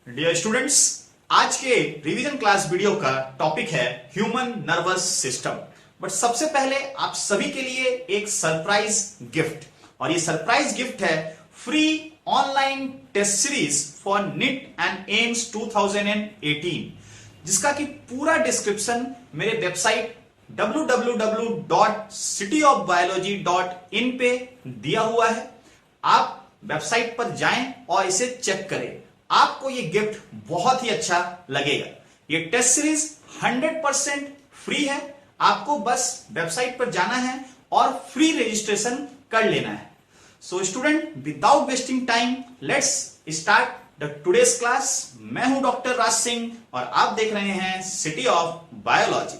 Dear students, आज के revision class video का टॉपिक है ह्यूमन नर्वस सिस्टम। बट सबसे पहले आप सभी के लिए एक सरप्राइज गिफ्ट, और ये सरप्राइज गिफ्ट है free online test series for NEET and AIIMS 2018, जिसका कि पूरा डिस्क्रिप्शन मेरे वेबसाइट www.cityofbiology.in पे दिया हुआ है। आप वेबसाइट पर जाएं और इसे चेक करें, आपको ये गिफ्ट बहुत ही अच्छा लगेगा। ये टेस्ट सीरीज 100% फ्री है, आपको बस वेबसाइट पर जाना है और फ्री रजिस्ट्रेशन कर लेना है। So student, without wasting time, let's start the today's class. मैं हूं डॉक्टर राज सिंह और आप देख रहे हैं city of biology.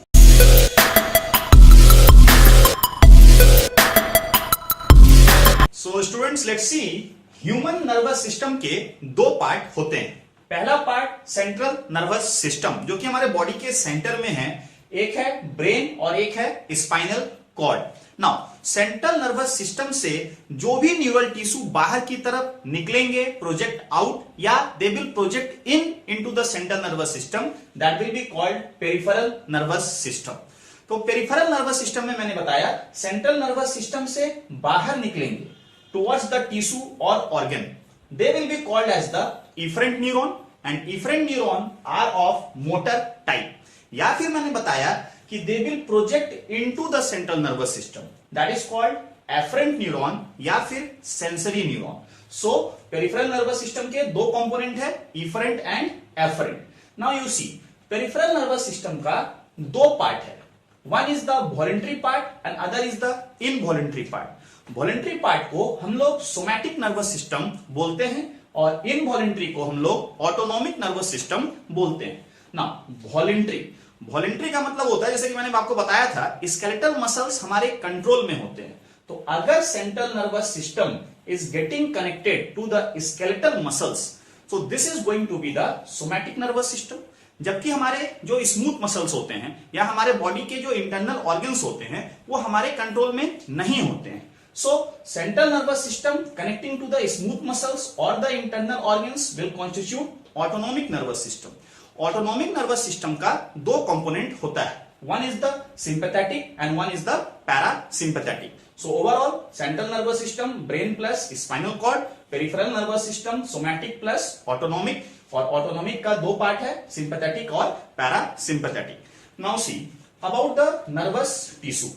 So students, let's C, human nervous system के दो पार्ट होते हैं। पहला पार्ट सेंट्रल नर्वस सिस्टम, जो कि हमारे बॉडी के सेंटर में है। एक है ब्रेन और एक है spinal cord. Now central nervous system से जो भी न्यूरल टिश्यू बाहर की तरफ निकलेंगे, प्रोजेक्ट आउट, या they will project into the central nervous system, that will be called peripheral nervous system. तो पेरिफेरल नर्वस सिस्टम में मैंने बताया सेंट्रल नर्वस सिस्टम से बाहर निकलेंगे towards the tissue or organ, they will be called as the efferent neuron, and efferent neuron are of motor type. या फिर मैंने बताया कि they will project into the central nervous system, that is called afferent neuron या फिर sensory neuron. So peripheral nervous system के दो component है, efferent and afferent. Now you see, peripheral nervous system का दो part है, one is the voluntary part and other is the involuntary part. Voluntary part को हम लोग सोमैटिक नर्वस सिस्टम बोलते हैं और इनवॉलेंट्री को हम लोग ऑटोनॉमिक नर्वस सिस्टम बोलते हैं। ना वॉलेंट्री का मतलब होता है, जैसे कि मैंने आपको बताया था, स्केलेटल मसल्स हमारे कंट्रोल में होते हैं। तो अगर central nervous system is getting connected to the skeletal muscles, so this is going to be the somatic nervous system. जबकि हमारे जो स्मूथ मसल्स होते हैं या हमारे बॉडी के जो इंटरनल ऑर्गन्स होते हैं वो हमारे कंट्रोल में नहीं होते हैं। So, central nervous system connecting to the smooth muscles or the internal organs will constitute autonomic nervous system. Autonomic nervous system का दो component होता है, one is the sympathetic and one is the parasympathetic. So overall, central nervous system brain plus spinal cord, peripheral nervous system somatic plus autonomic, और autonomic का दो part है, sympathetic और parasympathetic. Now see about the nervous tissue.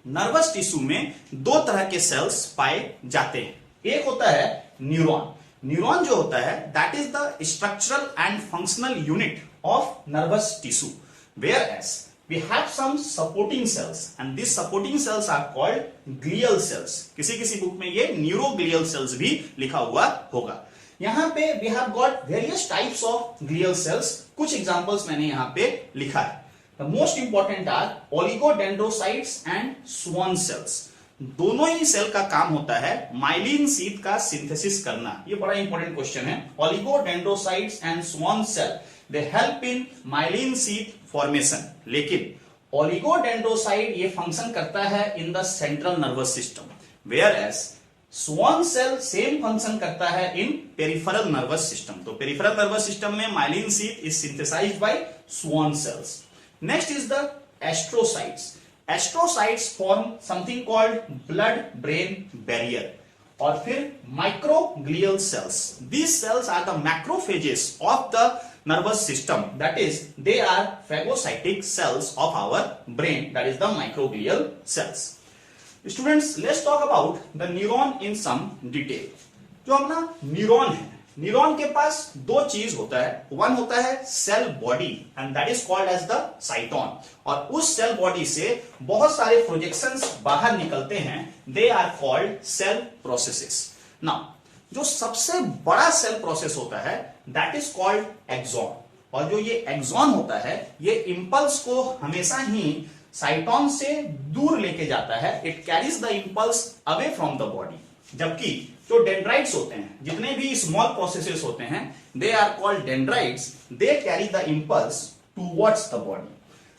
Nervous tissue में दो तरह के sales पाए जाते हैं। एक होता है न्यूरॉन। न्यूरॉन जो होता है that is the structural and functional unit of nervous tissue, whereas we have some supporting cells and this supporting cells are called glial cells. किसी किसी बुक में ये न्यूरोग्लियल सेल्स भी लिखा हुआ होगा। यहां पे we have got various types of glial cells. कुछ एग्जांपल्स मैंने यहां पे लिखा है। The most important are oligodendrocytes and Schwann cells. दोनों ही सेल का काम होता है माइलिन शीथ का सिंथेसिस करना। ये बड़ा इंपॉर्टेंट क्वेश्चन है। Oligodendrocytes and Schwann cell they help in myelin sheath formation. लेकिन oligodendrocyte ये फंक्शन करता है in the central nervous system, whereas Schwann cell same function करता है in peripheral nervous system. तो peripheral nervous system में myelin sheath is synthesized by Schwann cells. Next is the astrocytes. Astrocytes form something called blood-brain barrier. और फिर microglial cells. These cells are the macrophages of the nervous system. That is, they are phagocytic cells of our brain. That is the microglial cells. Students, let's talk about the neuron in some detail. जो अपना neuron है, neuron के पास दो चीज होता है। One होता है cell body and that is called as the cyton, और उस सेल बॉडी से बहुत सारे प्रोजेक्शंस बाहर निकलते हैं, they are called cell processes. Now जो सबसे बड़ा सेल प्रोसेस होता है दैट इज कॉल्ड एक्सॉन, और जो ये एक्सॉन होता है ये इंपल्स को हमेशा ही साइटोन से दूर लेके जाता है। It carries the impulse away from the body. जबकि जो डेंड्राइट्स होते हैं, जितने भी स्मॉल प्रोसेसेस होते हैं, they are called dendrites, they carry the impulse towards the body.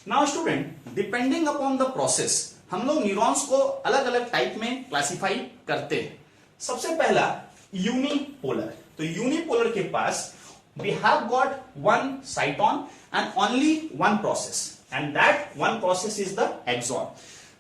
Now student, depending upon the process हम लोग न्यूरॉन्स को अलग अलग टाइप में क्लासिफाई करते हैं। सबसे पहला यूनिपोलर। तो यूनिपोलर के पास we have got one cyton and only one process, and that one process is the axon,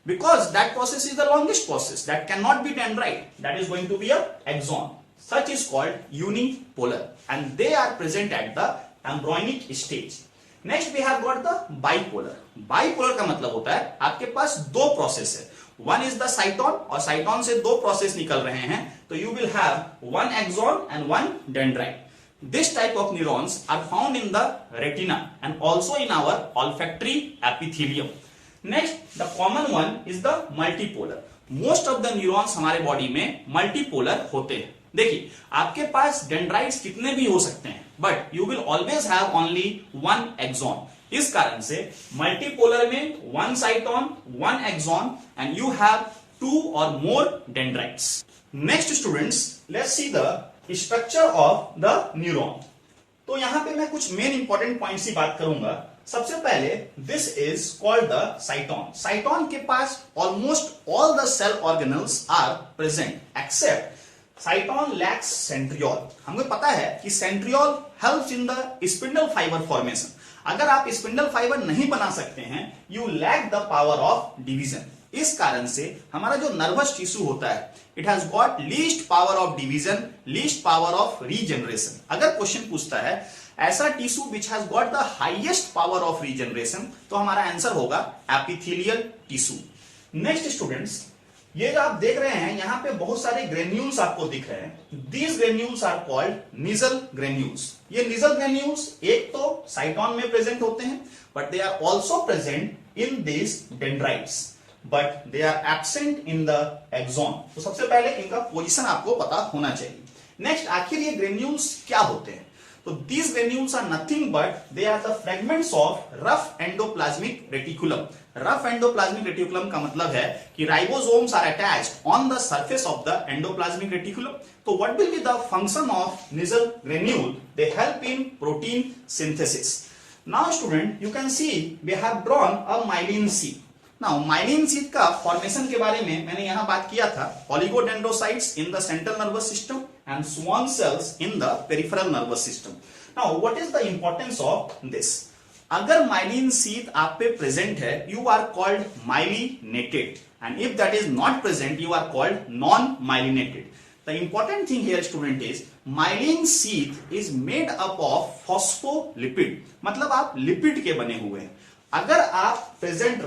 because that process is the longest process that cannot be dendrite, that is going to be a axon. Such is called unipolar, and they are present at the embryonic stage. Next we have got the bipolar. Bipolar का मतलब होता है आपके पास दो process है, one is the cyton, और साइटोन से दो प्रोसेस निकल रहे हैं, तो you will have one axon and one dendrite. This type of neurons are found in the retina and also in our olfactory epithelium. Next, the common one is the multipolar. Most of the neurons हमारे body में multipolar होते हैं. देखिए आपके पास dendrites कितने भी हो सकते हैं, but you will always have only one axon. इस कारण से मल्टीपोलर में one cyton, one axon, and you have two और more dendrites. Next students, let's see the structure of the neuron. तो यहां पे मैं कुछ मेन इंपॉर्टेंट पॉइंट्स की बात करूंगा. सबसे पहले this is called the cyton. Cyton के पास almost all the cell organelles are present except cyton lacks centriole. हमको पता है कि centriole helps in the spindle fibre formation. अगर आप स्पिंडल फाइबर नहीं बना सकते हैं, you lack the power of division. इस कारण से हमारा जो नर्वस टिश्यू होता है, it has got least power of division, least power of regeneration. अगर क्वेश्चन पूछता है ऐसा tissue which has got the highest power of regeneration, तो हमारा आंसर होगा एपिथेलियल टिश्यू. नेक्स्ट स्टूडेंट्स, ये जो आप देख रहे हैं यहां पे बहुत सारे ग्रेन्यूल्स आपको दिख रहे हैं. These granules are called Nissl granules. ये निजल ग्रेन्यूल्स एक तो साइटोन में प्रेजेंट होते हैं, but they are also present in this dendrites, but they are absent in the axon. तो सबसे पहले इनका पोजीशन आपको पता होना चाहिए. नेक्स्ट, आखिर ये ग्रेन्यूल्स क्या होते हैं? तो these granules are nothing but they are the fragments of rough endoplasmic reticulum. Rough endoplasmic reticulum का मतलब है कि ribosomes are attached on the surface of the endoplasmic reticulum. So what will be the function of nasal granule? They help in protein synthesis. Now student, you can see we have drawn a myelin sheath. Now myelin sheath का formation के बारे में मैंने यहाँ बात किया था. Oligodendrocytes in the central nervous system and Schwann cells in the peripheral nervous system. Now what is the importance of this? अगर myelin sheath आप पे present है, you are called myelinated, and if that is not present, you are called non-myelinated. The important thing here student is myelin sheath is made up of phospholipid. मतलब आप lipid के बने हुए हैं. अगर आप प्रेजेंट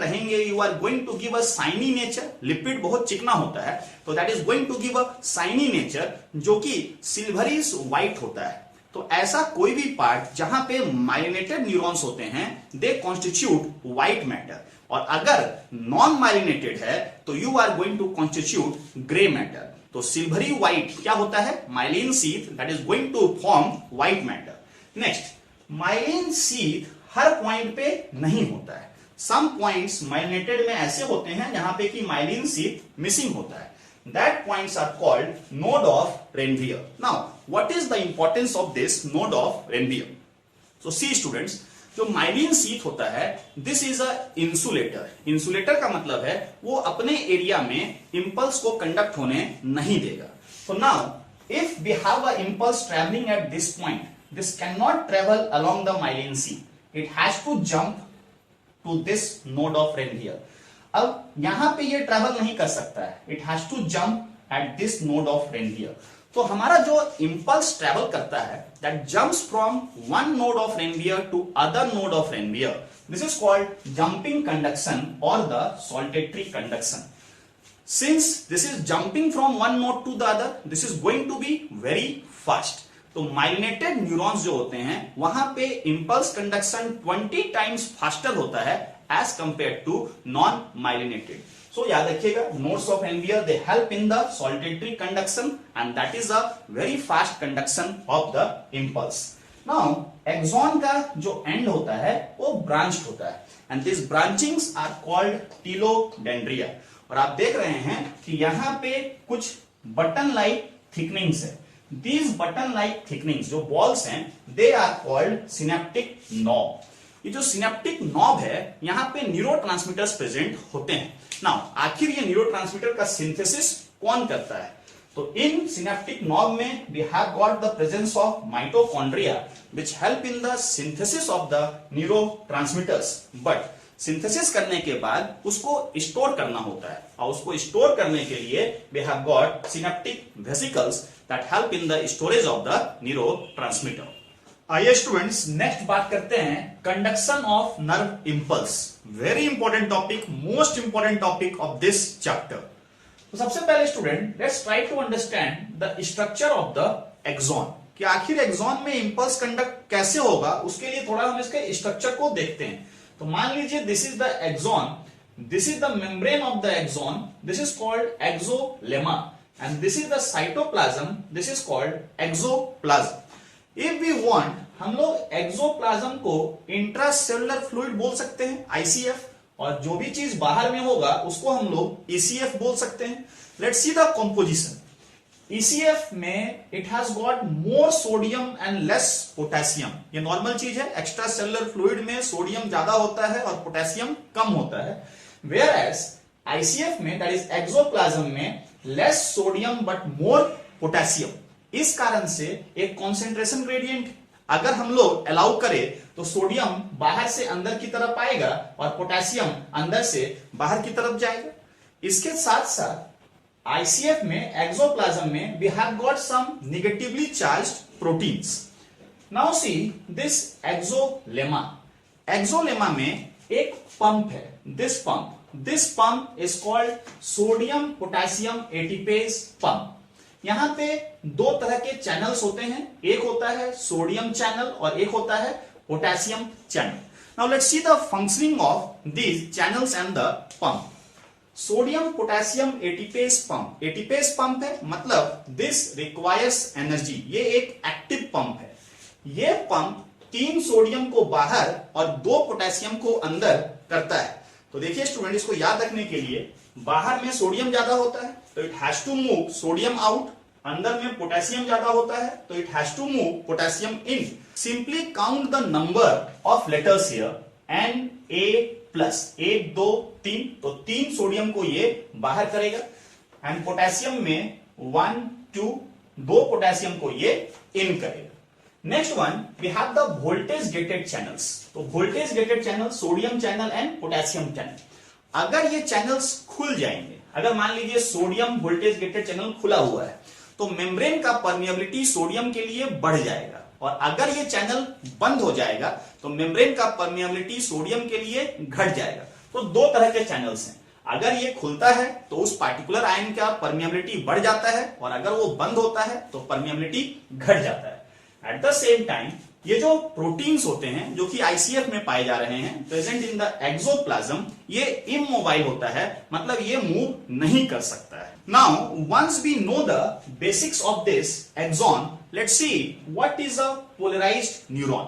रहेंगे, you are going to give a shiny nature. Lipid बहुत चिकना होता है, तो that is going to give a shiny nature जो कि सिल्वरिश व्हाइट होता है. तो ऐसा कोई भी पार्ट जहां पे माइलिनेटेड न्यूरॉन्स होते हैं, दे कॉन्स्टिट्यूट व्हाइट मैटर. और अगर नॉन माइलिनेटेड है, तो you are going to constitute grey matter. तो सिल्वरी व्हाइट क्या होता है? Myelin sheath, that is going to form white matter. Next, myelin sheath हर पॉइंट पे नहीं होता है. सम पॉइंट्स माइलिनेटेड में ऐसे होते हैं जहां पे कि माइलिन शीथ मिसिंग होता है. That points are called node of Ranvier. Now what is the importance of this node of Ranvier? So see students, जो माइलिन शीथ होता है, this is a insulator. Insulator का मतलब है वो अपने एरिया में इंपल्स को कंडक्ट होने नहीं देगा. So now if we have a impulse travelling at this point, this cannot travel along the myelin sheath. It has to jump to this node of Ranvier. अब यहां पे ये ट्रेवल नहीं कर सकता है. It has to jump at this node of Ranvier. तो हमारा जो impulse ट्रेवल करता है, that jumps from one node of Ranvier to other node of Ranvier. This is called jumping conduction or the saltatory conduction. Since this is jumping from one node to the other, this is going to be very fast. तो myelinated neurons जो होते हैं वहां पे impulse conduction 20 times faster होता है as compare to non myelinated. So याद रखिएगा, nodes of Ranvier they help in the saltatory conduction and that is a very fast conduction of the impulse. Now axon का जो end होता है वो branched होता है, and this branchings are called telodendria. और आप देख रहे हैं कि यहां पे कुछ बटन लाइक थिकनिंग्स है. These button-like thicknings जो balls हैं, they are called synaptic knob. ये जो synaptic knob है, यहाँ पे न्यूरोट्रांसमीटर्स प्रेजेंट होते हैं. Now, आखिर ये न्यूरोट्रांसमीटर का सिंथेसिस कौन करता है? तो इन सिनेप्टिक नॉर्म में we have got the presence of mitochondria which help in the synthesis of the neurotransmitters. But synthesis करने के बाद उसको स्टोर करना होता है, और उसको स्टोर करने के लिए we have got synaptic vesicles that help in the storage of the neurotransmitter. आइए स्टूडेंट्स नेक्स्ट बात करते हैं conduction of nerve impulse. Very important topic, most important topic of this chapter. तो सबसे पहले student let's try to understand the structure of the axon, कि आखिर axon में इंपल्स कंडक्ट कैसे होगा, उसके लिए थोड़ा हम इसके स्ट्रक्चर को देखते हैं। तो मान लीजिए this is the axon, this is the membrane of the axon, this is called axolemma, and this is the cytoplasm, this is called axoplasm. If we want, हम लोग एक्सोप्लाज्म को इंट्रासेलुलर फ्लूइड बोल सकते हैं ICF, और जो भी चीज बाहर में होगा उसको हम लोग ECF बोल सकते हैं। Let's see the composition. ECF में it has got more sodium and less potassium. ये नॉर्मल चीज है, एक्स्ट्रा सेलुलर फ्लूइड में सोडियम ज्यादा होता है और पोटेशियम कम होता है। वेयर एज ICF में, दैट इज एक्सोप्लाज्म में, less sodium but more potassium. इस कारण से एक कॉन्सेंट्रेशन ग्रेडियंट अगर हम लोग अलाउ करें तो सोडियम बाहर से अंदर की तरफ आएगा और पोटेशियम अंदर से बाहर की तरफ जाएगा। इसके साथ साथ ICF में, एक्सोप्लाज्म में, we have got some negatively charged proteins. Now see this axolemma. Axolemma में एक पंप है, this pump is called sodium potassium ATPase pump. यहां पे दो तरह के चैनल्स होते हैं, एक होता है सोडियम चैनल और एक होता है potassium channel. Now let's see the functioning of these channels and the pump. Sodium potassium ATPase pump है, मतलब दिस रिक्वायर्स एनर्जी। ये एक एक्टिव पंप है। ये पंप 3 सोडियम को बाहर और 2 पोटेशियम को अंदर करता है। तो देखिए स्टूडेंट, इसको याद रखने के लिए, बाहर में सोडियम ज्यादा होता है तो it has to move sodium out, अंदर में पोटेशियम ज्यादा होता है तो it has to move potassium in. Simply count the number of letters here, Na+, 1 2 3, तो 3 सोडियम को ये बाहर करेगा, एंड पोटेशियम में 1 2, 2 पोटेशियम को ये इन करेगा। Next one we have the voltage gated channels. तो voltage gated channel, sodium channel and potassium channel. अगर ये चैनल्स खुल जाएंगे, अगर मान लीजिए सोडियम वोल्टेज गेटेड चैनल खुला हुआ है तो मेम्ब्रेन का परमिएबिलिटी सोडियम के लिए बढ़ जाएगा, और अगर ये चैनल बंद हो जाएगा तो मेम्ब्रेन का परमिएबिलिटी सोडियम के लिए घट जाएगा। तो दो तरह के चैनल्स हैं, अगर ये खुलता है तो उस पार्टिकुलर आयन का परमिएबिलिटी बढ़ जाता है, और अगर वो बंद होता है तो परमिएबिलिटी घट जाता है। एट द सेम टाइम ये जो प्रोटीन्स होते हैं जो कि ICF में पाए जा रहे हैं, प्रेजेंट इन द एक्सोप्लाज्म, ये इमोबाइल होता है, मतलब ये मूव नहीं कर सकता है। Now once we know the basics of this axon, let's see what is a polarised neuron.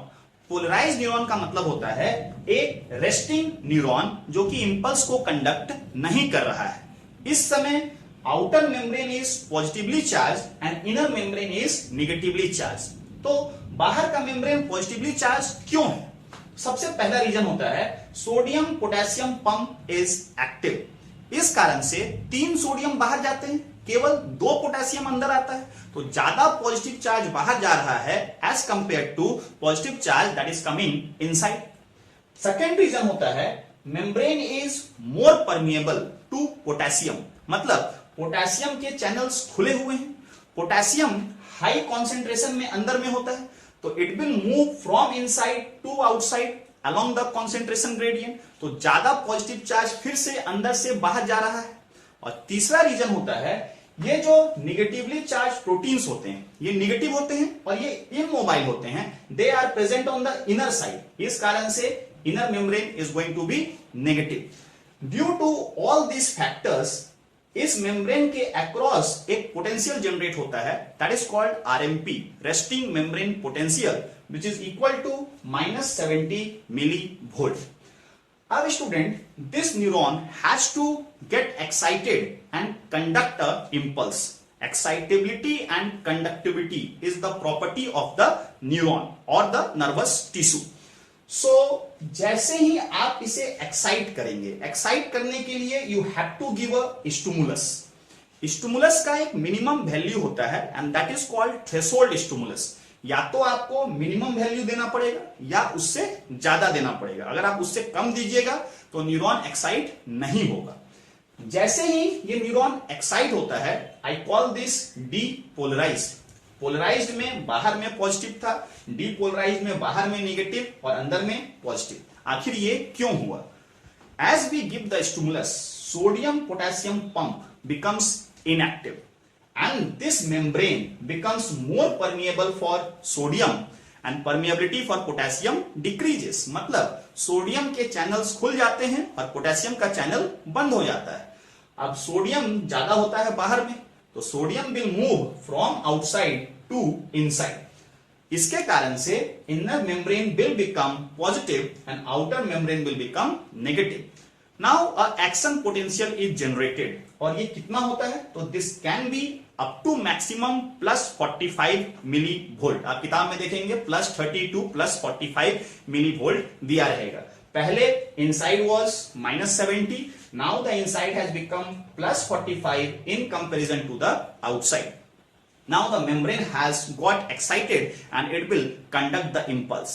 Polarised neuron का मतलब होता है एक रेस्टिंग न्यूरॉन जो कि इंपल्स को कंडक्ट नहीं कर रहा है। इस समय outer membrane is positively charge and inner membrane is negatively charge. तो बाहर का मेम्ब्रेन पॉजिटिवली चार्ज क्यों है? सबसे पहला रीजन होता है sodium potassium pump is active. इस कारण से 3 सोडियम बाहर जाते हैं, केवल 2 पोटेशियम अंदर आता है, तो ज्यादा पॉजिटिव चार्ज बाहर जा रहा है as compare to positive charge that is coming inside. Second reason होता है membrane is more permeable to potassium, मतलब पोटेशियम के चैनल्स खुले हुए हैं। पोटेशियम हाई कॉन्सेंट्रेशन में अंदर में होता है, तो it will move from inside to outside along the concentration gradient, तो ज्यादा पॉजिटिव चार्ज फिर से अंदर से बाहर जा रहा है। और तीसरा रीजन होता है ये जो निगेटिवली चार्ज प्रोटीन्स होते हैं, ये निगेटिव होते हैं और ये इमोबाइल होते हैं, they are present on the inner side. इस कारण से inner membrane is going to be negative. Due to all these factors, इस मेम्ब्रेन के अक्रॉस एक पोटेंशियल जनरेट होता है, that is called RMP, resting membrane potential, which is equal to -70 millivolt. अब student, this neuron has to get excited and conduct a impulse. Excitability and conductivity is the property of the neuron or the nervous tissue. So, जैसे ही आप इसे excite करेंगे, excite करने के लिए you have to give a stimulus. Stimulus का एक minimum value होता है and that is called threshold stimulus. या तो आपको मिनिमम वैल्यू देना पड़ेगा या उससे ज्यादा देना पड़ेगा। अगर आप उससे कम दीजिएगा तो न्यूरॉन एक्साइट नहीं होगा। जैसे ही ये न्यूरॉन एक्साइट होता है, I call this depolarised. Polarised में बाहर में पॉजिटिव था, डीपोलराइज्ड में बाहर में नेगेटिव और अंदर में पॉजिटिव। आखिर ये क्यों हुआ? As we give the stimulus, sodium potassium pump becomes inactive and this membrane becomes more permeable for sodium and permeability for potassium decreases। मतलब सोडियम के चैनल्स खुल जाते हैं और पोटेशियम का चैनल बंद हो जाता है। अब सोडियम ज्यादा होता है बाहर में, तो sodium will move from outside to inside. इसके कारण से inner membrane will become positive and outer membrane will become negative. Now a action potential is generated, और ये कितना होता है? तो this can be up to maximum plus 45 millivolt. आप किताब में देखेंगे प्लस 32 प्लस 45 मिली वोल्ट दिया रहेगा। पहले inside was -70, now the inside has become plus 45 in comparison to the outside. Now the membrane has got excited and it will conduct the impulse।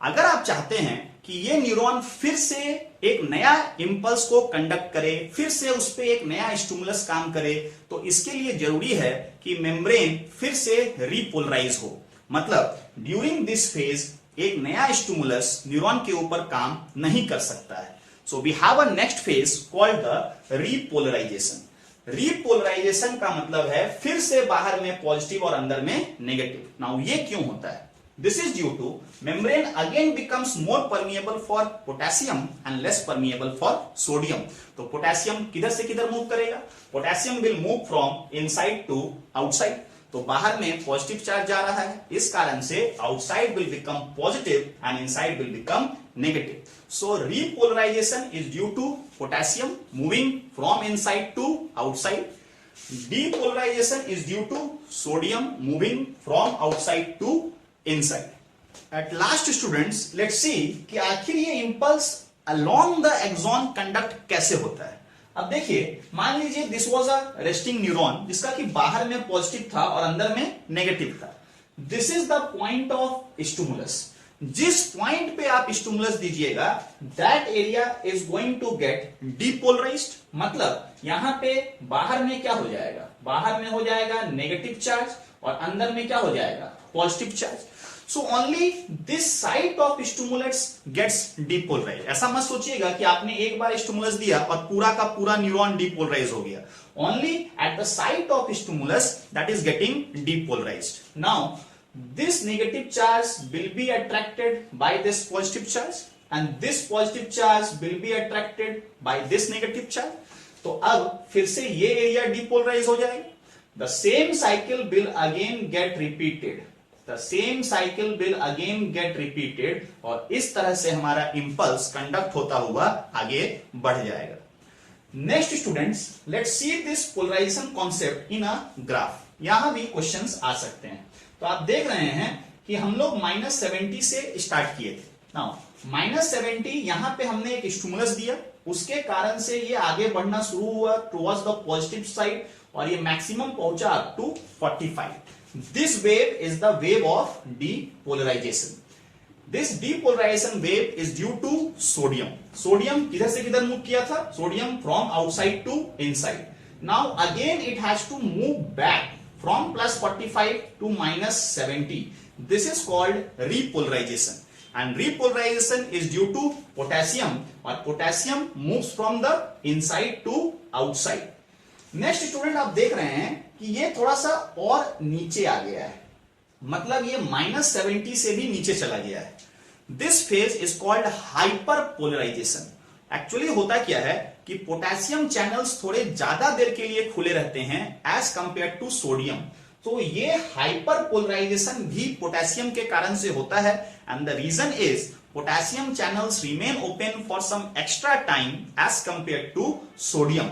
अगर आप चाहते हैं कि ये न्यूरॉन फिर से एक नया इंपल्स को कंडक्ट करे, फिर से उस पे एक नया स्टिमुलस काम करे, तो इसके लिए जरूरी है कि मेम्ब्रेन फिर से रीपोलराइज हो। मतलब ड्यूरिंग दिस फेज एक नया स्टिमुलस न्यूरॉन के ऊपर काम नहीं कर सकता है। So we have a next phase called the repolarisation. Repolarisation का मतलब है फिर से बाहर में पॉजिटिव और अंदर में नेगेटिव। नाउ ये क्यों होता है? This is due to membrane again becomes more permeable for potassium and less permeable for sodium। तो पोटेशियम किधर से किधर मूव करेगा? Potassium will move from inside to outside। तो बाहर में पॉजिटिव चार्ज जा रहा है, इस कारण से outside will become positive and inside will become negative। So repolarization is due to potassium moving from inside to outside। Depolarization is due to sodium moving from outside to inside। At last students, let's see कि आखिर ये impulse along the axon conduct कैसे होता है। अब देखिए, मान लीजिए this was a resting neuron जिसका कि बाहर में पॉजिटिव था और अंदर में नेगेटिव था। This is the point of stimulus. जिस पॉइंट पे आप स्टिमुलस दीजिएगा that area is going to get depolarised. मतलब यहां पे बाहर में क्या हो जाएगा? बाहर में हो जाएगा नेगेटिव चार्ज और अंदर में क्या हो जाएगा? Positive charge. So only this site of stimulus gets depolarise. ऐसा मत सोचिएगा कि आपने एक बार स्टिमुलस दिया और पूरा का पूरा न्यूरॉन डीपोलराइज हो गया। Only at the site of stimulus that is getting depolarised. Now this negative charge will be attracted by this positive charge and this positive charge will be attracted by this negative charge. तो अब फिर से ये area depolarise हो जाएगा। The same cycle will again get repeated। The same cycle will again get repeated और इस तरह से हमारा इंपल्स कंडक्ट होता हुआ आगे बढ़ जाएगा। Next students, let's see this polarisation concept in a graph. यहां भी क्वेश्चंस आ सकते हैं। तो आप देख रहे हैं कि हम लोग -70 से स्टार्ट किए थे। नाउ -70 यहां पे हमने एक स्टिमुलस दिया, उसके कारण से ये आगे बढ़ना शुरू हुआ टुवर्ड्स द पॉजिटिव साइड और ये मैक्सिमम पहुंचा up to 45। This wave is the wave of depolarisation. This depolarisation wave is due to sodium. Sodium किधर से किधर मूव किया था? Sodium from outside to inside. Now again it has to move back from +45 to -70। This is called repolarization and repolarization is due to potassium और potassium moves from the inside to outside। Next student, आप देख रहे हैं कि ये थोड़ा सा और नीचे आ गया है, मतलब ये -70 से भी नीचे चला गया है। This phase is called hyperpolarisation. Actually होता क्या है कि पोटेशियम चैनल्स थोड़े ज्यादा देर के लिए खुले रहते हैं एज कंपेयर टू सोडियम। तो ये हाइपर पोलराइजेशन भी पोटेशियम के कारण से होता है and the reason is potassium channels remain open for some extra time as compare to sodium.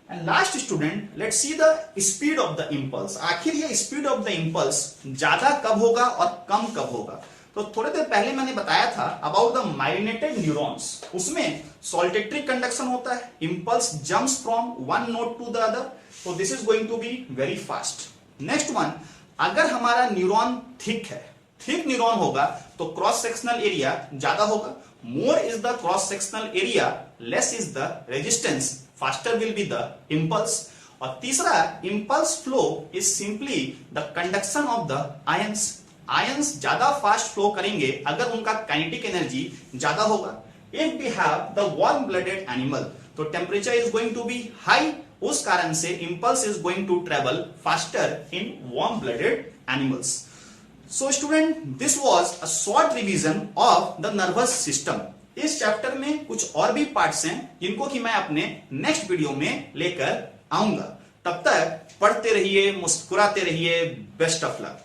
And last student, let's see the speed of the impulse. आखिर ये स्पीड ऑफ द इंपल्स ज्यादा कब होगा और कम कब होगा? तो थोड़ी देर पहले मैंने बताया था अबाउट द माइलिनेटेड न्यूरॉन्स, उसमें सॉल्टेटरी कंडक्शन होता है, impulse jumps from one node to the other, तो this is going to be very fast. Next one, अगर हमारा न्यूरॉन थिक है, थिक न्यूरॉन होगा तो क्रॉस सेक्शनल एरिया ज्यादा होगा, more is the cross sectional area less is the resistance, faster will be the impulse. और तीसरा, impulse flow is simply the conduction of the ions, ions ज्यादा fast flow करेंगे अगर उनका काइनेटिक एनर्जी ज्यादा होगा। If we have the warm blooded animal तो temperature is going to be high, उस कारण से impulse is going to travel faster in warm blooded animals. So student, this was a short revision of the nervous system. इस chapter में कुछ और भी parts हैं जिनको कि मैं अपने नेक्स्ट वीडियो में लेकर आऊंगा। तब तक पढ़ते रहिए, मुस्कुराते रहिए। Best of luck.